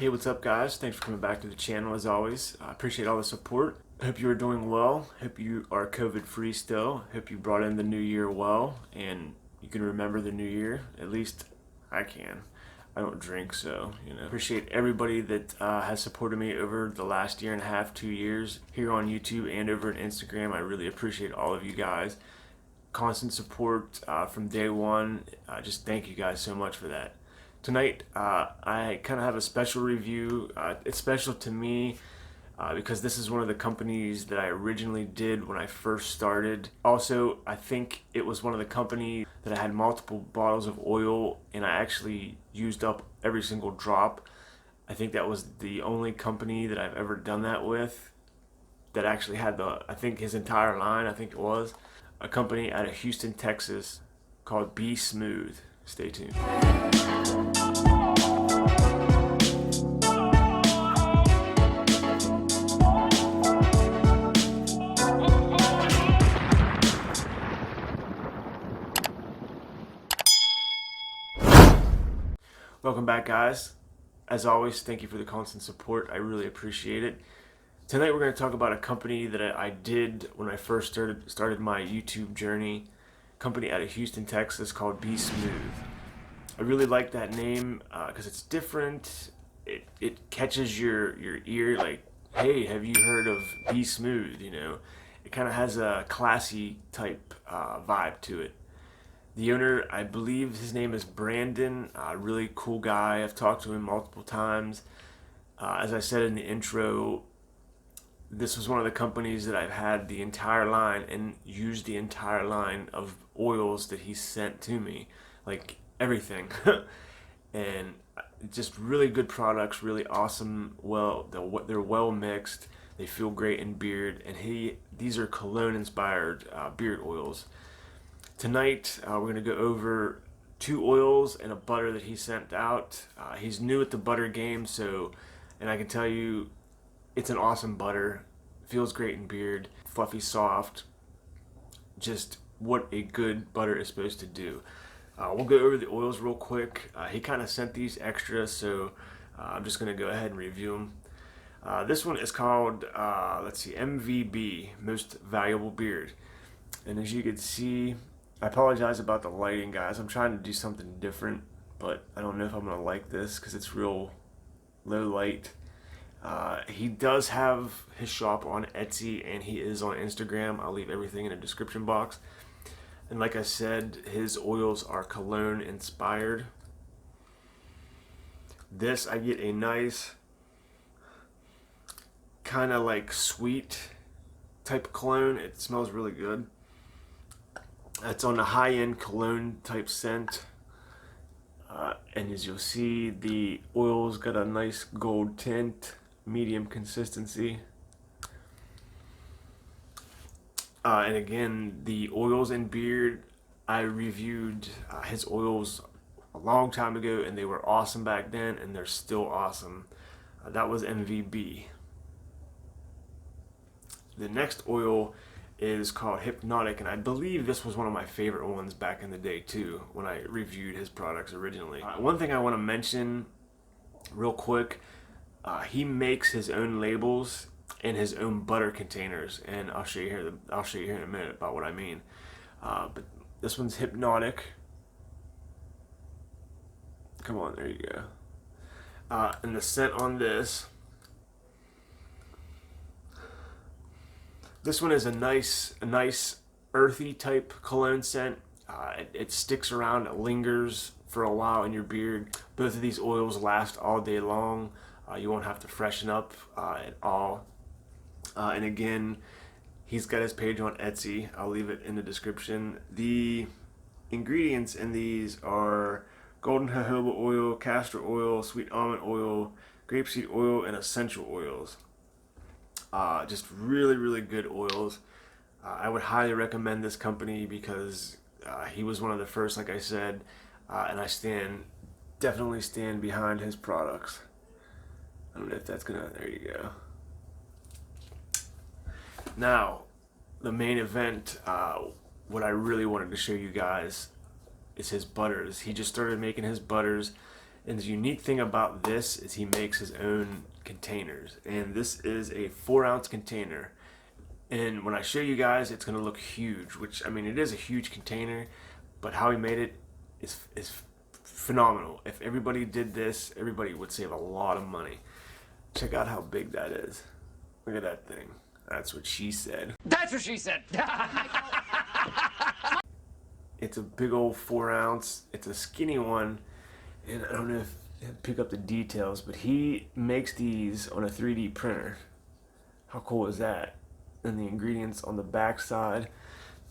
Hey, what's up guys? Thanks for coming back to the channel as always. I appreciate all the support. Hope you are doing well. Hope you are COVID free still. Hope you brought in the new year well and you can remember the new year. At least I can. I don't drink, so, Appreciate everybody that has supported me over the last year and a half, 2 years here on YouTube and over on Instagram. I really appreciate all of you guys. Constant support from day one. Just thank you guys so much for that. Tonight, I kind of have a special review. It's special to me because this is one of the companies that I originally did when I first started. Also, I think it was one of the companies that I had multiple bottles of oil and I actually used up every single drop. I think that was the only company that I've ever done that with that actually had I think his entire line, I think it was. A company out of Houston, Texas called BSmooth. Stay tuned. Welcome back, guys. As always, thank you for the constant support. I really appreciate it. Tonight we're going to talk about a company that I did when I first started my YouTube journey. Company out of Houston, Texas called BSmooth. I really like that name because it's different. It catches your ear like, hey, have you heard of BSmooth? It kind of has a classy type vibe to it. The owner, I believe his name is Brandon, really cool guy. I've talked to him multiple times. As I said in the intro, this was one of the companies that I've had the entire line and used the entire line of oils that he sent to me, like everything. And just really good products, really awesome. Well, they're well mixed. They feel great in beard, and these are Cologne inspired beard oils. Tonight, we're going to go over 2 oils and a butter that he sent out. He's new at the butter game, and I can tell you, it's an awesome butter. Feels great in beard, fluffy, soft. Just what a good butter is supposed to do. We'll go over the oils real quick. He kind of sent these extra, so I'm just going to go ahead and review them. This one is called, MVB, Most Valuable Beard. And as you can see, I apologize about the lighting, guys. I'm trying to do something different, but I don't know if I'm going to like this because it's real low light. He does have his shop on Etsy and he is on Instagram. I'll leave everything in the description box. And like I said, his oils are Cologne inspired. This, I get a nice kind of like sweet type of cologne. It smells really good. It's on the high-end cologne type scent. And as you'll see, the oil's got a nice gold tint, medium consistency. And again, the oils in beard, I reviewed his oils a long time ago and they were awesome back then and they're still awesome. That was MVB. The next oil is called Hypnotic, and I believe this was one of my favorite ones back in the day too when I reviewed his products originally. One thing I want to mention real quick, he makes his own labels and his own butter containers, and I'll show you here in a minute about what I mean. But this one's Hypnotic. Come on, there you go. And the scent on this one is a nice earthy type cologne scent. It sticks around, it lingers for a while in your beard. Both of these oils last all day long. You won't have to freshen up at all. And again, he's got his page on Etsy. I'll leave it in the description. The ingredients in these are golden jojoba oil, castor oil, sweet almond oil, grapeseed oil, and essential oils. Just really good oils. I would highly recommend this company because he was one of the first, like I said, and I definitely stand behind his products. I don't know if that's gonna, there you go. Now, the main event, what I really wanted to show you guys is his butters. He just started making his butters And the unique thing about this is he makes his own containers. And this is a 4-ounce container. And when I show you guys, it's going to look huge, which, I mean, it is a huge container, but how he made it is phenomenal. If everybody did this, everybody would save a lot of money. Check out how big that is. Look at that thing. That's what she said. That's what she said. It's a big old 4-ounce. It's a skinny one. And I don't know if I pick up the details, but he makes these on a 3D printer. How cool is that? And the ingredients on the back side.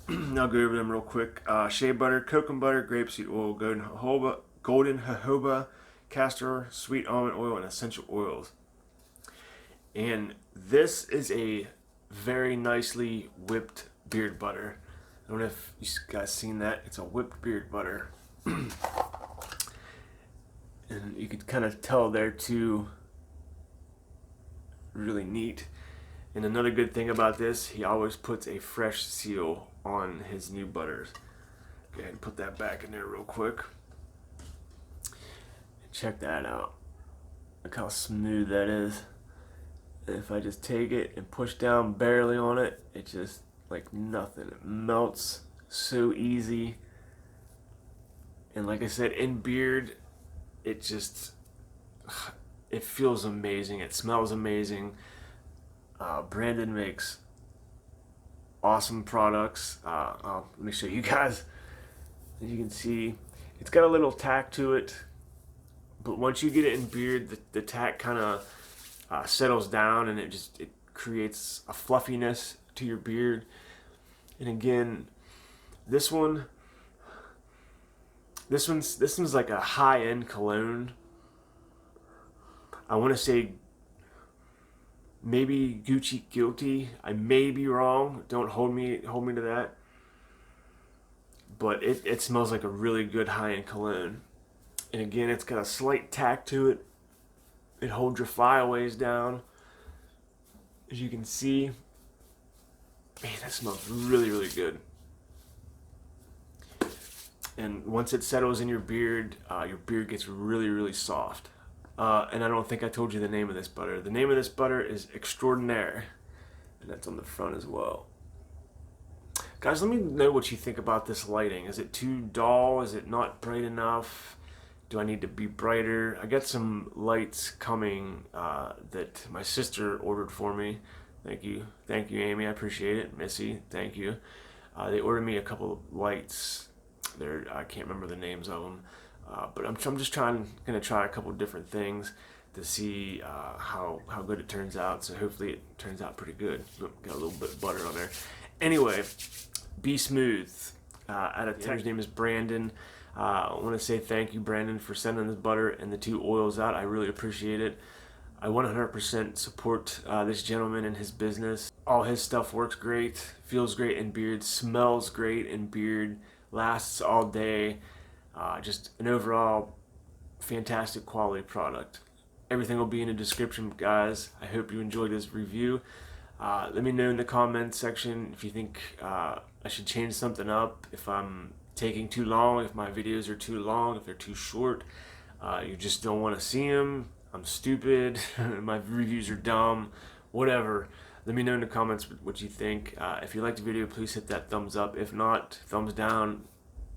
I'll go over them real quick. Shea butter, coconut butter, grapeseed oil, golden jojoba, castor, sweet almond oil, and essential oils. And this is a very nicely whipped beard butter. I don't know if you guys seen that. It's a whipped beard butter. And you could kind of tell there too. Really neat. And another good thing about this, he always puts a fresh seal on his new butters. Go ahead and put that back in there real quick. Check that out. Look how smooth that is. And if I just take it and push down barely on it, it just like nothing. It melts so easy. And like I said, in beard, it just, it feels amazing. It smells amazing. Brandon makes awesome products. Let me show you guys. As you can see, it's got a little tack to it, but once you get it in beard, the tack kind of settles down, and it creates a fluffiness to your beard. And again, this one's like a high-end cologne. I want to say maybe Gucci Guilty. I may be wrong. Don't hold me to that. But it smells like a really good high-end cologne. And again, it's got a slight tack to it. It holds your flyaways down. As you can see, man, that smells really, really good. And once it settles in your beard gets really, really soft. And I don't think I told you the name of this butter. The name of this butter is Extraordinaire. And that's on the front as well. Guys, let me know what you think about this lighting. Is it too dull? Is it not bright enough? Do I need to be brighter? I got some lights coming that my sister ordered for me. Thank you, Amy. I appreciate it. Missy, thank you. They ordered me a couple of lights. I can't remember the names of them, but I'm just gonna try a couple different things to see how good it turns out. So hopefully it turns out pretty good. Got a little bit of butter on there. Anyway, BSmooth. Out of Texas. His name is Brandon. I want to say thank you, Brandon, for sending this butter and the 2 oils out. I really appreciate it. I 100% support this gentleman and his business. All his stuff works great, feels great in beard, smells great in beard, lasts all day. Just an overall fantastic quality product. Everything will be in the description, guys. I hope you enjoyed this review. Let me know in the comments section if you think I should change something up, if I'm taking too long, if my videos are too long, if they're too short, you just don't want to see them, I'm stupid, my reviews are dumb, whatever. Let me know in the comments what you think. If you liked the video, please hit that thumbs up. If not, thumbs down.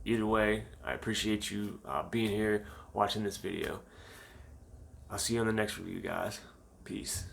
Either way, I appreciate you being here, watching this video. I'll see you on the next review, guys. Peace.